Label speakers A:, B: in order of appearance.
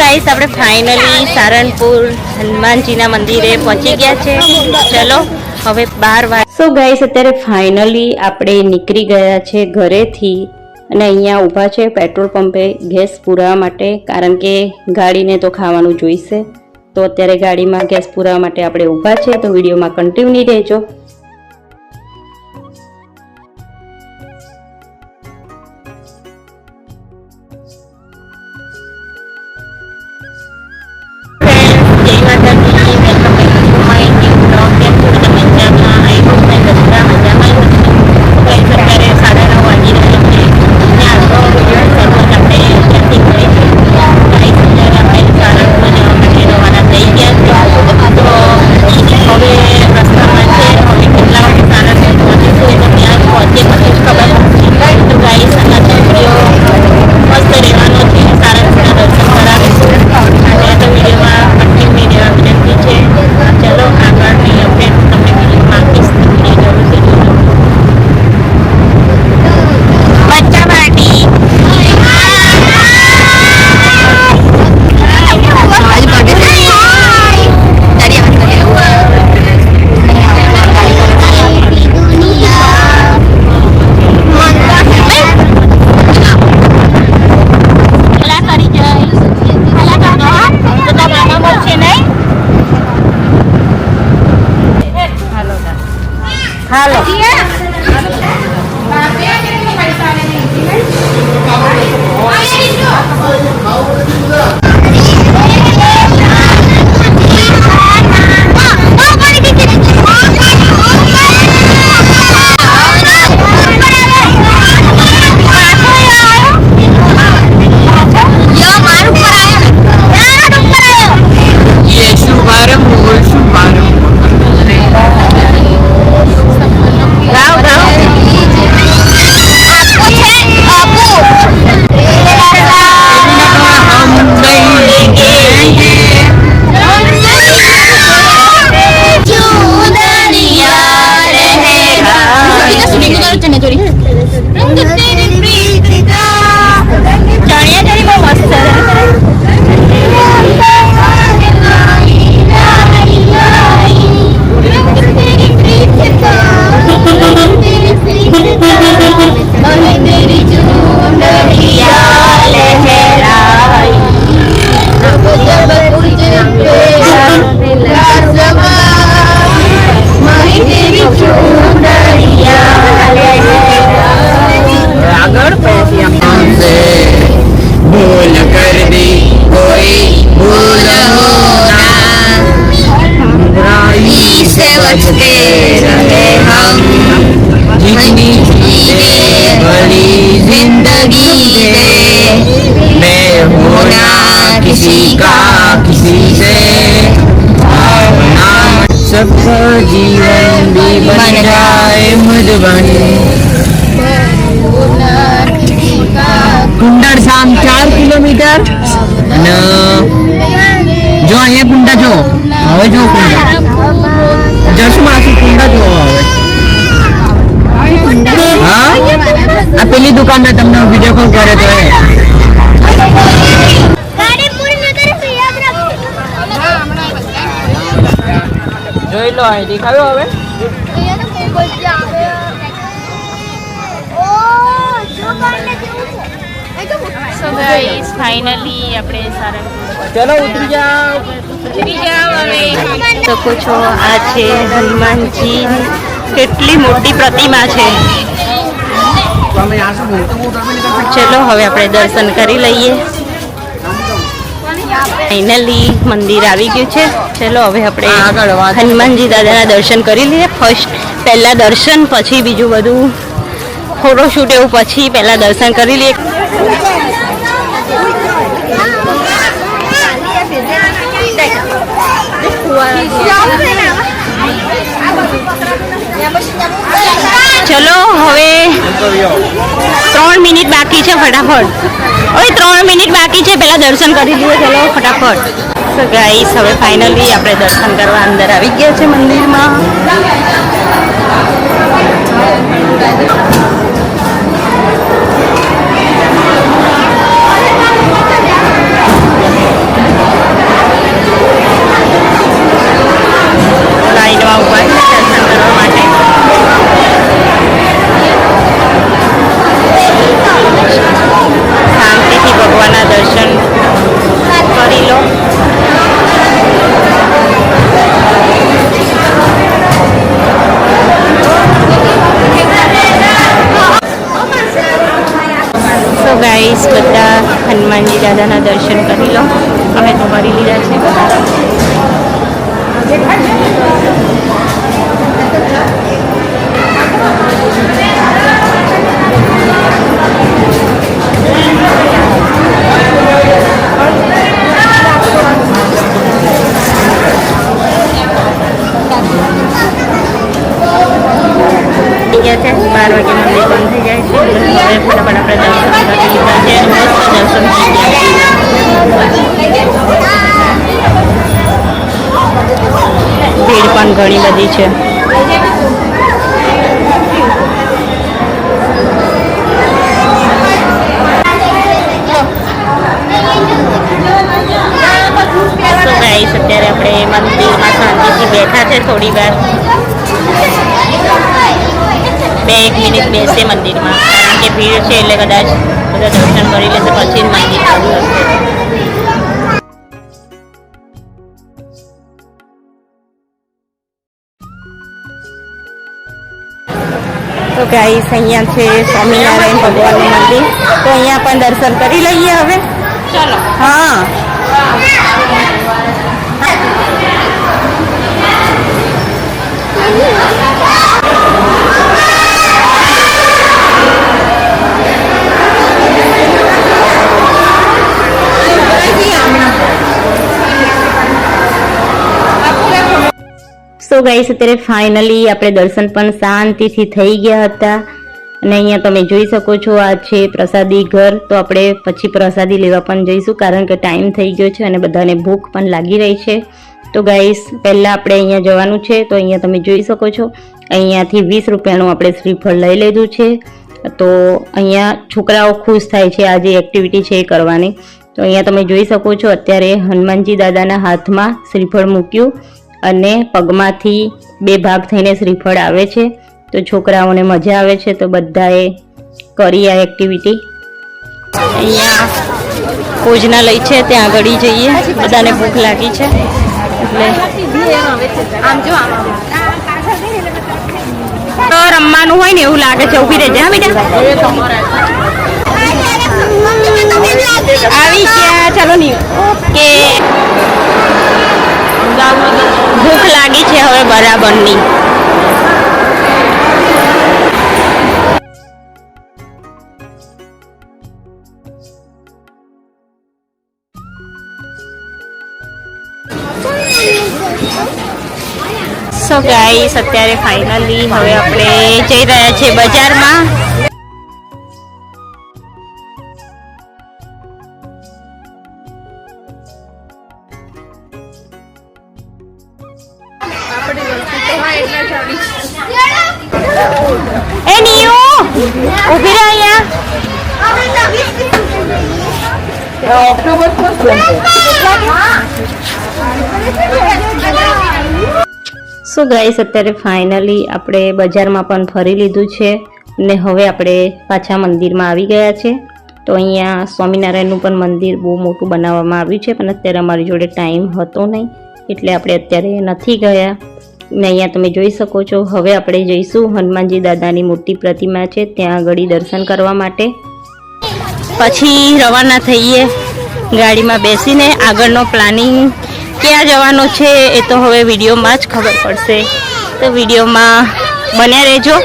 A: Guys આપણે finally સારણપુર હનુમાનજીના મંદિરે પહોંચી ગયા છે. ચલો હવે 12 વાગે. સો ગાઈસ અત્યારે ફાઇનલી આપણે નીકળી ગયા છે ઘરેથી અને અહીંયા ઊભા છે પેટ્રોલ પંપે ગેસ પુરાવા માટે, કારણ કે ગાડીને તો ખાવાનું જોઈશે. તો અત્યારે ગાડીમાં ગેસ પુરાવા માટે આપણે ઊભા છે, તો વિડીયોમાં કન્ટિન્યુ રહેજો. હાલો
B: सबका जीवन भी बन जाए मधुबन. कुंडर शाम 4 કિલોમીટર અને જો અહીંયા કુંડા જો હવે જો કુંડા જશું માસી કુંડા જો હવે હા આ પેલી દુકાનના તમને વિડીયો કોલ કરે તો જોઈ લો અહીં દેખાયો હવે
A: સો ગાઈસ ફાઇનલી આપણે સારંગપુર
B: ચલો ઉતરી જાઓ
A: હવે શકો છો. આ છે હનુમાનજી, કેટલી મોટી પ્રતિમા છે. ચલો હવે આપણે દર્શન કરી લઈએ. ફાઇનલી મંદિર આવી ગયું છે. ચલો હવે આપણે હનુમાનજી દાદાના દર્શન કરી લઈએ. ફર્સ્ટ પહેલા દર્શન, પછી બીજું બધું ફોટોશૂટ એવું, પછી પહેલા દર્શન કરી લઈએ. ચલો હવે 3 મિનિટ બાકી છે, ફટાફટ. હવે 3 મિનિટ બાકી છે, પહેલા દર્શન કરી લઈએ. ચલો ફટાફટ. સો ગાઈસ હવે ફાઇનલી આપણે દર્શન કરવા અંદર આવી ગયા છે મંદિરમાં. ગાઈસ બધા હનુમાનજી દાદાના દર્શન કરી લો. અમે તો કરી લીધા છે બધા. ગયા છે 12 વાગે મંદિર બંધ થઈ જાય છે. હવે ફટાફટ આપણે દર્શન કરી લીધા છે. મસ્ત દર્શન થઈ ગયા. ભીડ પણ ઘણી બધી છે. તો ગાઈસ અત્યારે આપણે મંદિરમાં શાંતિથી બેઠા છે થોડી વાર. 2-1 મિનિટ બેસે મંદિરમાં, કારણ કે ભીડ છે એટલે કદાચ બધા દર્શન કરી લેશે પછી જ મંદિર ચાલુ થશે. તો ગાઈસ અહીંયા છે સ્વામિનારાયણ ભગવાનનું મંદિર. તો અહીંયા પણ દર્શન કરી લઈએ હવે. ચાલો. હા. સો ગાઈસ અત્યારે ફાઇનલી આપણે દર્શન પણ શાંતિથી થઈ ગયા હતા. અને અહીંયા તમે જોઈ શકો છો આ છે પ્રસાદી ઘર. તો આપણે પછી પ્રસાદી લેવા પણ જઈશું, કારણ કે ટાઈમ થઈ ગયો છે અને બધાને ભૂખ પણ લાગી રહી છે. તો ગાઈસ પહેલાં આપણે અહીંયા જવાનું છે. તો અહીંયા તમે જોઈ શકો છો અહીંયાથી 20 રૂપિયાનું આપણે શ્રીફળ લઈ લીધું છે. તો અહીંયા છોકરાઓ ખુશ થાય છે આ જે એક્ટિવિટી છે એ કરવાની. તો અહીંયા તમે જોઈ શકો છો અત્યારે હનુમાનજી દાદાના હાથમાં શ્રીફળ મૂક્યું અને પગમાંથી 2 ભાગ થઈને શ્રીફળ આવે છે. તો છોકરાઓને મજા આવે છે, તો બધાએ કરી આ એક્ટિવિટી. અહીંયા ભોજનાલય છે, ત્યાં આગળ જઈએ. બધાને ભૂખ લાગી છે એટલે તો રમવાનું હોય ને એવું લાગે છે. ઊભી રહેજે હા બેટા. આવી ગયા, ચાલો નહીં. ઓકે, ભૂખ લાગી છે હવે બરાબરની. સો ગાઈસ અત્યારે ફાઇનલી હવે આપણે જઈ રહ્યા છીએ બજારમાં. એ નિયુ ઊભી રહે અહીંયા. સો ગાઈસ અત્યારે ફાઇનલી આપણે બજારમાં પણ ફરી લીધું છે અને હવે આપણે પાછા મંદિરમાં આવી ગયા છે. તો અહીંયા સ્વામિનારાયણનું પણ મંદિર બહુ મોટું બનાવવામાં આવ્યું છે, પણ અત્યારે અમારી જોડે ટાઈમ હતો નહીં એટલે આપણે અત્યારે નથી ગયા. ને અહીંયા તમે જોઈ શકો છો હવે આપણે જઈશું હનુમાનજી દાદાની મોટી પ્રતિમા છે ત્યાં આગળ દર્શન કરવા માટે. પછી રવાના થઈએ ગાડીમાં બેસીને. આગળનો પ્લાનિંગ ક્યાં જવાનો છે એ તો હવે વિડીયોમાં જ ખબર પડશે. તો વિડીયોમાં બન્યા રહેજો.